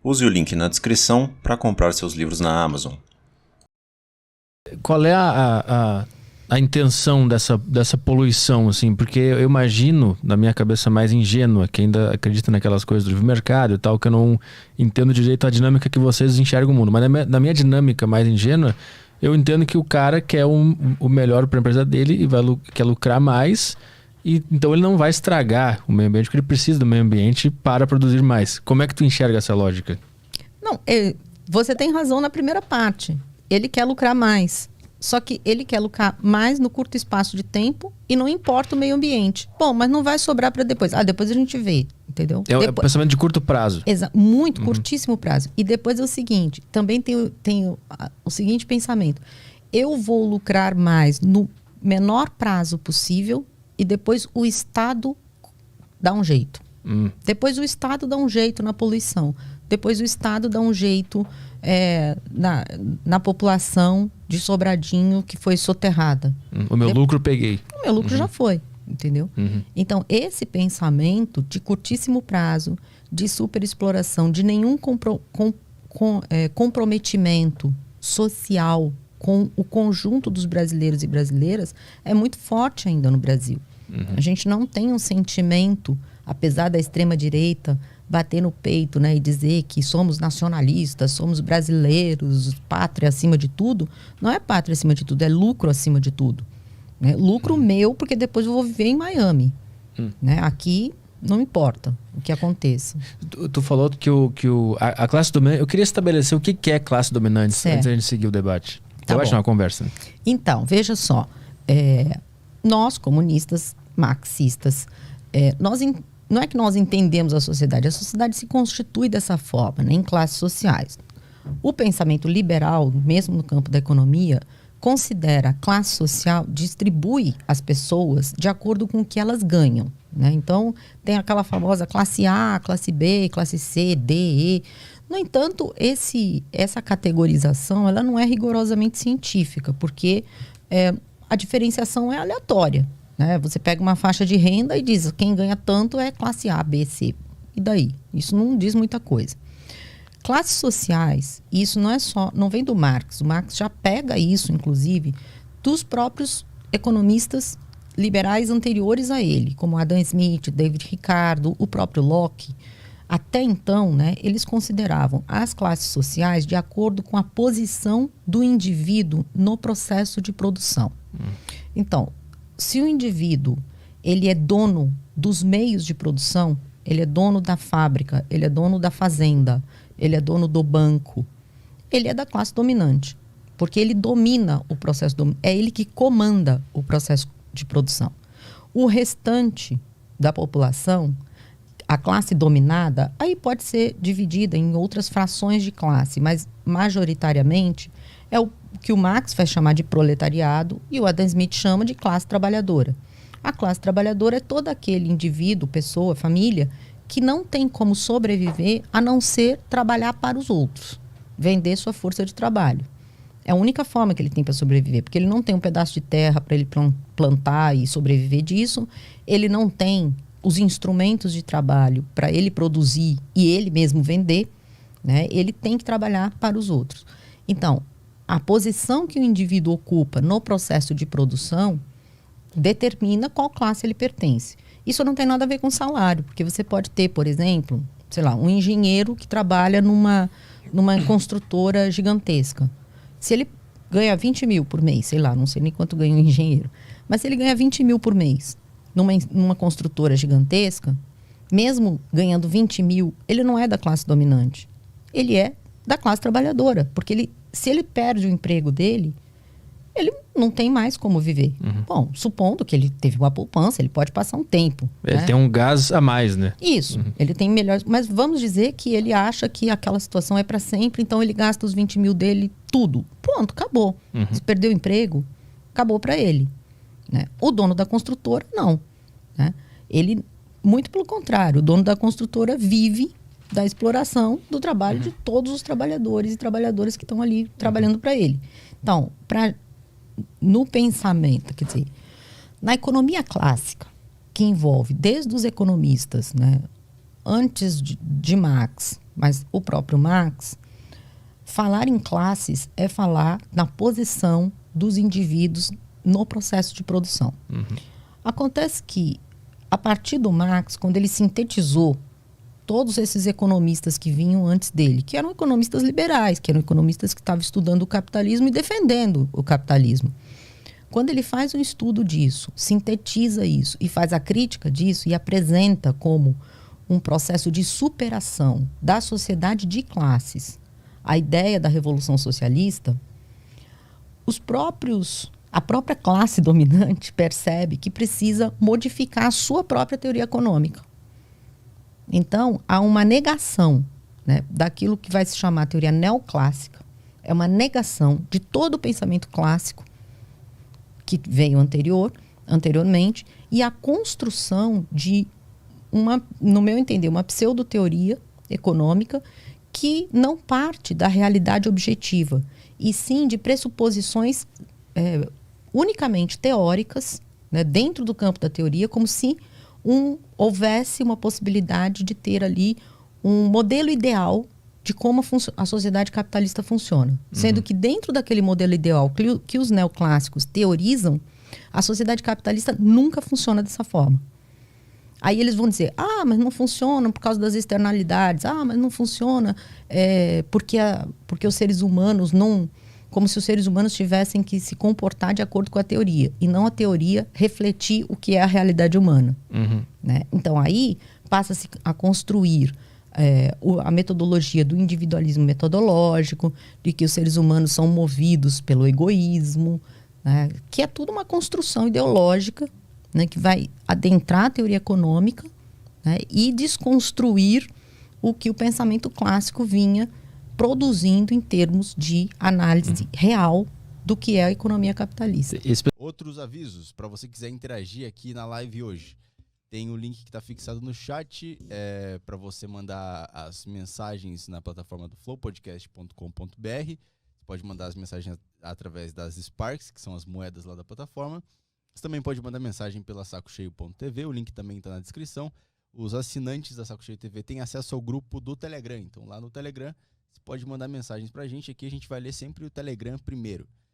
Use o link na descrição para comprar seus livros na Amazon. Qual é a intenção dessa poluição, assim? Porque eu imagino, na minha cabeça mais ingênua, que ainda acredita naquelas coisas do livre mercado e tal, que eu não entendo direito a dinâmica que vocês enxergam o mundo. Mas na minha dinâmica mais ingênua, eu entendo que o cara quer o melhor para a empresa dele e quer lucrar mais, e então ele não vai estragar o meio ambiente, porque ele precisa do meio ambiente para produzir mais. Como é que tu enxerga essa lógica? Não, você tem razão na primeira parte. Ele quer lucrar mais. Só que ele quer lucrar mais no curto espaço de tempo e não importa o meio ambiente. Bom, mas não vai sobrar para depois. Depois a gente vê, entendeu? É o pensamento de curto prazo. Muito curtíssimo prazo. E depois é o seguinte, também tem o seguinte pensamento. Eu vou lucrar mais no menor prazo possível e depois o Estado dá um jeito. Depois o Estado dá um jeito na poluição. Depois o Estado dá um jeito na população de Sobradinho que foi soterrada. O meu lucro peguei. O meu lucro já foi, entendeu? Então, esse pensamento de curtíssimo prazo, de superexploração, de nenhum comprometimento social com o conjunto dos brasileiros e brasileiras é muito forte ainda no Brasil. A gente não tem um sentimento, apesar da extrema-direita bater no peito, né, e dizer que somos nacionalistas, somos brasileiros, pátria acima de tudo. Não é pátria acima de tudo, é lucro acima de tudo. Né? Lucro meu, porque depois eu vou viver em Miami. Né? Aqui não importa o que aconteça. Tu falou que a classe dominante... Eu queria estabelecer o que é classe dominante, certo, antes de a gente seguir o debate. Tá Debate bom. não, uma conversa. Então, veja só. Nós, comunistas, marxistas, não é que nós entendemos a sociedade se constitui dessa forma, né, em classes sociais. O pensamento liberal, mesmo no campo da economia, considera a classe social, distribui as pessoas de acordo com o que elas ganham. Né? Então, tem aquela famosa classe A, classe B, classe C, D, E. No entanto, essa categorização ela não é rigorosamente científica, porque a diferenciação é aleatória. Né? Você pega uma faixa de renda e diz quem ganha tanto é classe A, B, C. E daí? Isso não diz muita coisa. Classes sociais, isso não vem do Marx. O Marx já pega isso, inclusive, dos próprios economistas liberais anteriores a ele, como Adam Smith, David Ricardo, o próprio Locke. Até então, né, eles consideravam as classes sociais de acordo com a posição do indivíduo no processo de produção. Então, se o indivíduo ele é dono dos meios de produção, ele é dono da fábrica, ele é dono da fazenda, ele é dono do banco, ele é da classe dominante, porque ele domina o processo, é ele que comanda o processo de produção. O restante da população, a classe dominada, aí pode ser dividida em outras frações de classe, mas majoritariamente é o que o Marx vai chamar de proletariado e o Adam Smith chama de classe trabalhadora. A classe trabalhadora é todo aquele indivíduo, pessoa, família, que não tem como sobreviver a não ser trabalhar para os outros, vender sua força de trabalho. É a única forma que ele tem para sobreviver, porque ele não tem um pedaço de terra para ele plantar e sobreviver disso, ele não tem os instrumentos de trabalho para ele produzir e ele mesmo vender, né? Ele tem que trabalhar para os outros. Então, a posição que o indivíduo ocupa no processo de produção determina qual classe ele pertence. Isso não tem nada a ver com salário, porque você pode ter, por exemplo, sei lá, um engenheiro que trabalha numa construtora gigantesca. Se ele ganha 20 mil por mês, sei lá, não sei nem quanto ganha um engenheiro, mas se ele ganha 20 mil por mês numa construtora gigantesca, mesmo ganhando 20 mil, ele não é da classe dominante. Ele é da classe trabalhadora, porque se ele perde o emprego dele, ele não tem mais como viver. Bom, supondo que ele teve uma poupança, ele pode passar um tempo. Ele né? tem um gás a mais, né? Isso, ele tem melhores... Mas vamos dizer que ele acha que aquela situação é para sempre, então ele gasta os 20 mil dele tudo. Pronto, acabou. Se perdeu o emprego, acabou para ele. Né? O dono da construtora, não. Né? Ele, muito pelo contrário, o dono da construtora vive da exploração do trabalho de todos os trabalhadores e trabalhadoras que estão ali trabalhando para ele. Então, no pensamento, quer dizer, na economia clássica, que envolve desde os economistas, né, antes de Marx, mas o próprio Marx, falar em classes é falar na posição dos indivíduos no processo de produção. Acontece que, a partir do Marx, quando ele sintetizou todos esses economistas que vinham antes dele, que eram economistas liberais, que eram economistas que estavam estudando o capitalismo e defendendo o capitalismo. Quando ele faz um estudo disso, sintetiza isso e faz a crítica disso e apresenta como um processo de superação da sociedade de classes, a ideia da Revolução Socialista, a própria classe dominante percebe que precisa modificar a sua própria teoria econômica. Então, há uma negação, né, daquilo que vai se chamar a teoria neoclássica. É uma negação de todo o pensamento clássico que veio anteriormente, e a construção de no meu entender, uma pseudo-teoria econômica que não parte da realidade objetiva, e sim de pressuposições unicamente teóricas, né, dentro do campo da teoria, como se houvesse uma possibilidade de ter ali um modelo ideal de como a sociedade capitalista funciona. Sendo que dentro daquele modelo ideal que os neoclássicos teorizam, a sociedade capitalista nunca funciona dessa forma. Aí eles vão dizer, mas não funciona por causa das externalidades, mas não funciona porque os seres humanos não... Como se os seres humanos tivessem que se comportar de acordo com a teoria, e não a teoria refletir o que é a realidade humana. Né? Então aí passa-se a construir a metodologia do individualismo metodológico, de que os seres humanos são movidos pelo egoísmo, né? Que é tudo uma construção ideológica, né? Que vai adentrar a teoria econômica, né? E desconstruir o que o pensamento clássico vinha produzindo em termos de análise real do que é a economia capitalista. Outros avisos, para você quiser interagir aqui na live hoje. Tem o link que está fixado no chat para você mandar as mensagens na plataforma do flowpodcast.com.br. Você pode mandar as mensagens através das Sparks, que são as moedas lá da plataforma. Você também pode mandar mensagem pela sacocheio.tv, o link também está na descrição. Os assinantes da Saco Cheio TV têm acesso ao grupo do Telegram. Então lá no Telegram você pode mandar mensagens para a gente. Aqui a gente vai ler sempre o Telegram primeiro.